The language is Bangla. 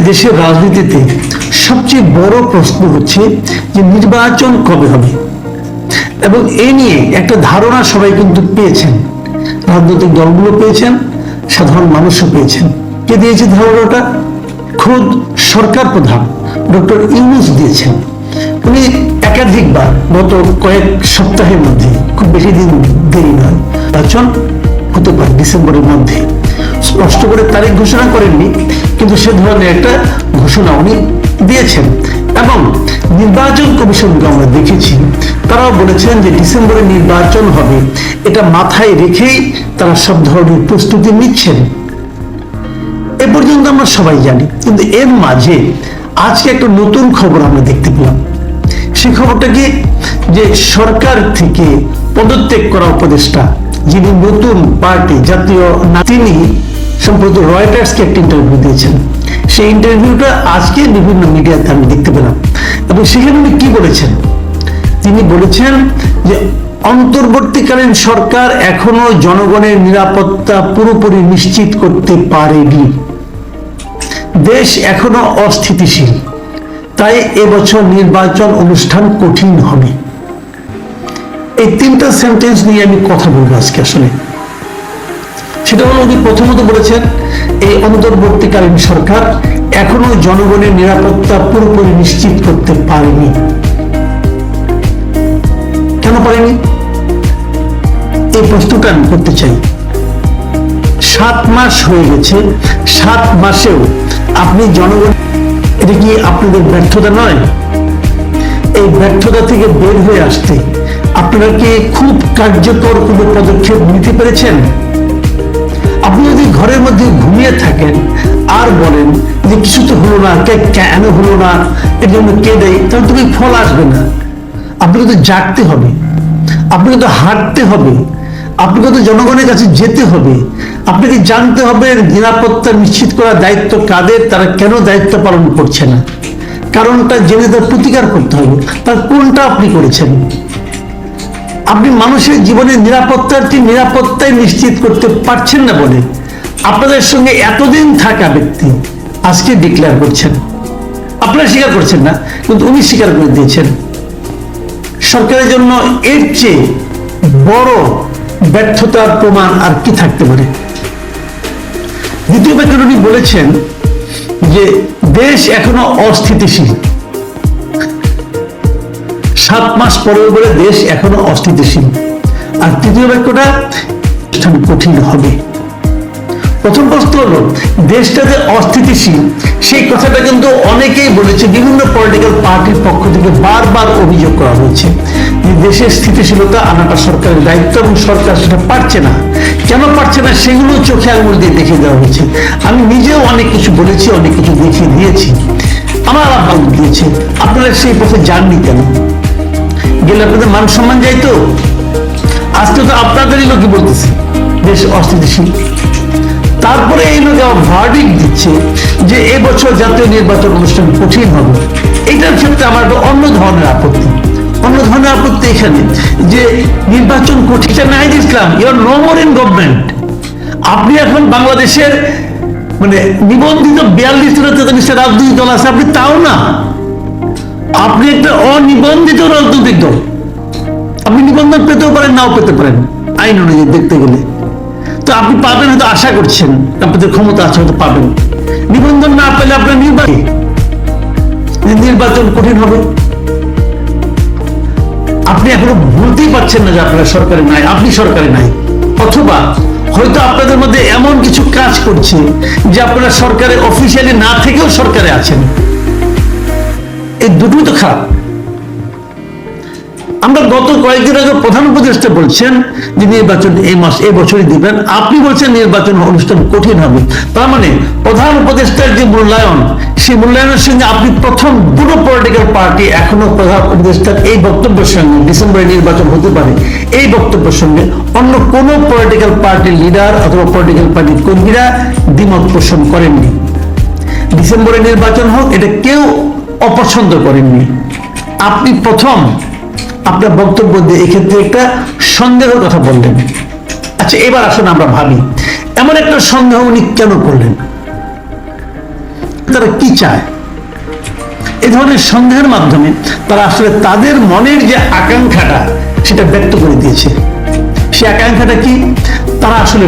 দেশের রাজনীতিতে সবচেয়ে বড় প্রশ্ন হচ্ছে যে নির্বাচন কবে হবে, এবং এ নিয়ে একটা ধারণা সবাই কিন্তু পেয়েছেন, রাজনৈতিক দলগুলো পেয়েছেন, সাধারণ মানুষও পেয়েছেন। কে দিয়েছে ধারণাটা? খোদ সরকার প্রধান ডক্টর ইউনূস দিয়েছেন। উনি একাধিকবার গত কয়েক সপ্তাহের মধ্যে, খুব বেশি দিন দেরি নয়, নির্বাচন হতে পারে ডিসেম্বরের মধ্যে। স্পষ্ট করে তারিখ ঘোষণা করেননি, কিন্তু সে ধরনের একটা ঘোষণা উনি দিয়েছেন। এবং নির্বাচন কমিশনকে আমরা দেখেছি, তারাও বলেছেন যে ডিসেম্বরে নির্বাচন হবে, এটা মাথায় রেখেই তারা সব ধরনের প্রস্তুতি নিচ্ছেন। এ পর্যন্ত আমরা সবাই জানি, কিন্তু এর মাঝে আজকে একটা নতুন খবর আমরা দেখতে পেলাম। সেই খবরটা কি, যে সরকার থেকে পদত্যাগ করা উপদেষ্টা, যিনি নতুন পার্টি জাতীয়, তিনি সম্প্রতি রয়টার্সকে একটা ইন্টারভিউ দিয়েছেন। সেই ইন্টারভিউটা আজকে বিভিন্ন মিডিয়াতে আমি দেখতে পেলাম, এবং সেখানে উনি কি বলেছেন? তিনি বলেছেন যে অন্তর্বর্তীকালীন সরকার এখনো জনগণের নিরাপত্তা পুরোপুরি নিশ্চিত করতে পারেনি, দেশ এখনো অস্থিতিশীল, তাই এবছর নির্বাচন অনুষ্ঠান কঠিন হবে। এই তিনটা সেন্টেন্স নিয়ে আমি কথা বলবো আজকে। আসলে সেটা হলো, উনি প্রথমত বলেছেন এই অন্তর্বর্তীকালীন সরকার এখনো জনগণের নিরাপত্তা পুরোপুরি নিশ্চিত করতে পারেনি। কেন পারেনি? এই প্রশ্নটা আমি করতে চাই। 7 মাস হয়ে গেছে, 7 মাসেও আপনি জনগণ, এটা কি আপনাদের ব্যর্থতা নয়? এই ব্যর্থতা থেকে বের হয়ে আসতে আপনারা কি খুব কার্যকর কোনো পদক্ষেপ নিতে পেরেছেন? আপনি যদি ঘরের মধ্যে ঘুমিয়ে থাকেন আর বলেন যে কিছু তো হলো না, কেন হলো না, এর জন্য কে দেয়, তাহলে তুমি ফল আসবে না। আপনাকে তো জাগতে হবে, আপনাকে তো হাঁটতে হবে, আপনাকে তো জনগণের কাছে যেতে হবে, আপনাকে জানতে হবে নিরাপত্তা নিশ্চিত করার দায়িত্ব কাদের, তারা কেন দায়িত্ব পালন করছে না, কারণটা জেনে তার প্রতিকার করতে হবে। তার কোনটা আপনি করেছেন? আপনি মানুষের জীবনের নিরাপত্তাই নিশ্চিত করতে পারছেন না বলে আপনাদের সঙ্গে এতদিন থাকা ব্যক্তি আজকে ডিক্লেয়ার করছেন। আপনারা স্বীকার করছেন না, কিন্তু উনি স্বীকার করে দিয়েছেন। সরকারের জন্য এর চেয়ে বড় ব্যর্থতার প্রমাণ আর কি থাকতে পারে? দ্বিতীয় ব্যাপারে উনি বলেছেন যে দেশ এখনো অস্থিতিশীল। 7 মাস পরেও বলে দেশ এখনো অস্থিতিশীল। আর তৃতীয় বাক্যটা কঠিন হবে। প্রথম প্রশ্ন হলো, দেশটা যে অস্থিতিশীল সেই কথাটা কিন্তু অনেকেই বলেছে, বিভিন্ন পলিটিক্যাল পার্টির পক্ষ থেকে বারবার অভিযোগ করা হয়েছে যে দেশের স্থিতিশীলতা আনাটা সরকারের দায়িত্ব, এবং সরকার সেটা পারছে না। কেন পারছে না সেগুলো চোখে আঙুল দিয়ে দেখিয়ে দেওয়া হয়েছে। আমি নিজেও অনেক কিছু বলেছি, অনেক কিছু দেখিয়ে দিয়েছি, আমার আব্বা দিয়েছে। আপনারা সেই পথে যাননি কেন? গেলে আপনাদের মান সম্মান যাইতো। আজকে তো আপনাদেরই লোকই বলতেছে দেশ অস্থিতিশীল। তারপরে এই লোক ভার্ডিক্ট দিচ্ছে যে এবছর জাতীয় নির্বাচন অনুষ্ঠান কঠিন হবে। এইটার ক্ষেত্রে আমার অন্য ধরনের আপত্তি। এখানে যে নির্বাচন কঠিন, Nahid Islam, you're no more in government. আপনি এখন বাংলাদেশের মানে নিবন্ধিত 42-43টা রাজনৈতিক দল আছে, আপনি তাও না। আপনি একটা অনিবন্ধিত রাজনৈতিক দল। আপনি নিবন্ধন পেতেও পারেন, নাও পেতে পারেন আইন অনুযায়ী দেখতে গেলে। তো আপনি পাবেন, হয়তো আশা করছেন, আপনাদের ক্ষমতা আছে, হয়তো পাবেন। নিবন্ধন না পেলে আপনার নির্বাচন কঠিন হবে। আপনি এখনো বলতেই পারছেন না যে আপনারা সরকারে নাই, আপনি সরকারে নাই। অথবা হয়তো আপনাদের মধ্যে এমন কিছু কাজ করছে যে আপনারা সরকারে অফিসিয়ালি না থেকেও সরকারে আছেন। এই দুটোই তো খারাপ। আমরা গত কয়েকদিন আগে প্রধান উপদেষ্টা বলছেন যে নির্বাচন এই বছরই দিবেন, আপনি বলছেন নির্বাচন অনুষ্ঠান কঠিন হবে। তার মানে প্রধান উপদেষ্টার যে মূল্যায়ন, সেই মূল্যায়নের সঙ্গে আপনি প্রথম দুটো পলিটিক্যাল পার্টি এখনো প্রধান উপদেষ্টার এই বক্তব্যের সঙ্গে ডিসেম্বরে নির্বাচন হতে পারে এই বক্তব্যের সঙ্গে অন্য কোন পলিটিক্যাল পার্টির লিডার অথবা পলিটিক্যাল পার্টির কর্মীরা দ্বিমত পোষণ করেননি। ডিসেম্বরে নির্বাচন হোক এটা কেউ অপছন্দ করেননি। আপনি প্রথম আপনার বক্তব্য দিয়ে এক্ষেত্রে একটা সন্দেহের কথা বললেন। আচ্ছা, এবার আসুন আমরা ভাবি এমন একটা সন্দেহ উনি কেন করলেন? তারা কি চায়। এ ধরনের সন্দেহের মাধ্যমে তারা আসলে তাদের মনের যে আকাঙ্ক্ষাটা সেটা ব্যক্ত করে দিয়েছে। সে আকাঙ্ক্ষাটা কি? তারা আসলে